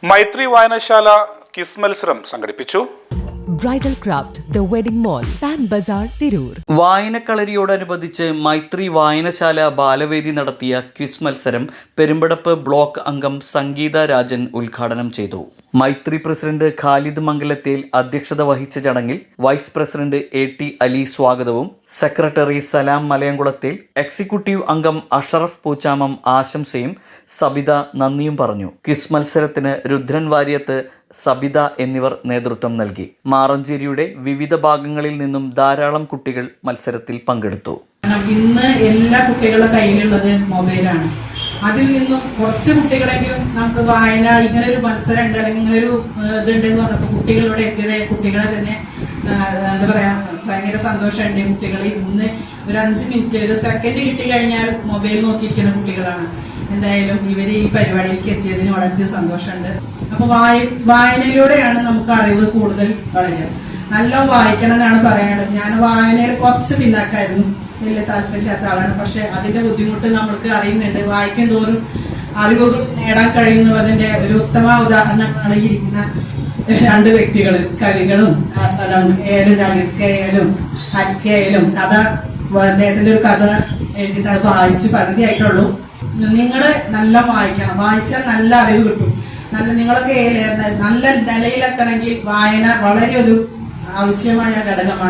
മൈത്രി വായനശാല ക്വിസ് മത്സരം സംഘടിപ്പിച്ചു. Bridal craft the wedding mall, Pan Bazaar, Tirur. വായനക്കളരിയോടനുബന്ധിച്ച് മൈത്രി വായനശാല ബാലവേദി നടത്തിയ ക്വിസ് മത്സരം പെരുമ്പടപ്പ് ബ്ലോക്ക് അംഗം സംഗീത രാജൻ ഉദ്ഘാടനം ചെയ്തു. മൈത്രി പ്രസിഡന്റ് ഖാലിദ് മംഗലത്തേൽ അധ്യക്ഷത വഹിച്ച ചടങ്ങിൽ വൈസ് പ്രസിഡന്റ് AT അലി സ്വാഗതവും സെക്രട്ടറി സലാം മലയംകുളത്തേൽ, എക്സിക്യൂട്ടീവ് അംഗം അഷറഫ് പൂച്ചാമം ആശംസയും സബിത നന്ദിയും പറഞ്ഞു. ക്വിസ് മത്സരത്തിന് രുദ്രൻ വാര്യത്ത്, സബിത എന്നിവർ നേതൃത്വം നൽകി. മാറഞ്ചേരിയുടെ വിവിധ ഭാഗങ്ങളിൽ നിന്നും ധാരാളം കുട്ടികൾ മത്സരത്തിൽ പങ്കെടുത്തു. ഇന്ന് എല്ലാ കുട്ടികളുടെ കയ്യിലുള്ളത് മൊബൈലാണ്. അതിൽ നിന്നും കുറച്ച് കുട്ടികളെങ്കിലും നമുക്ക് വായന ഇങ്ങനെ ഒരു മത്സരം ഉണ്ട് അല്ലെങ്കിൽ ഇങ്ങനെ ഒരു ഇതുണ്ടെന്ന് പറഞ്ഞപ്പോൾ കുട്ടികളിവിടെ എത്തിയത് കുട്ടികളെ തന്നെ എന്താ പറയാ ഭയങ്കര സന്തോഷമുണ്ട്. കുട്ടികൾ ഇന്ന് ഒരു 5 മിനിറ്റ് ഒരു സെക്കൻഡ് കിട്ടി കഴിഞ്ഞാൽ മൊബൈൽ നോക്കിയിരിക്കുന്ന കുട്ടികളാണ്. എന്തായാലും ഇവർ ഈ പരിപാടിയിലേക്ക് എത്തിയതിന് വളരെ സന്തോഷമുണ്ട്. അപ്പൊ വായനയിലൂടെയാണ് നമുക്ക് അറിവ് കൂടുതൽ വളരുക. നല്ല വായിക്കണം എന്നാണ് പറയാനുള്ളത്. ഞാൻ വായനയിൽ കുറച്ച് പിന്നാക്കായിരുന്നു, വലിയ താല്പര്യമില്ലാത്ത ആളാണ്. പക്ഷെ അതിന്റെ ബുദ്ധിമുട്ട് നമ്മൾക്ക് അറിയുന്നുണ്ട്. വായിക്കും തോറും അറിവുകൾ നേടാൻ കഴിയുന്നതിന്റെ ഒരു ഉത്തമ ഉദാഹരണമാണ് ഇരിക്കുന്ന 2 വ്യക്തികൾ, കവികളും ലളിതയായാലും ഹരിക്കയായാലും കഥ, അദ്ദേഹത്തിന്റെ ഒരു കഥ എഴുതിയിട്ട് അത് വായിച്ച് പകുതിയായിട്ടുള്ളൂ. നിങ്ങള് നല്ല വായിക്കണം, വായിച്ചാൽ നല്ല അറിവ് കിട്ടും. നിങ്ങളൊക്കെ നല്ല നിലയിലെത്തണമെങ്കിൽ വായന വളരെ ഒരു ആവശ്യമായ ഘടകമാണ്.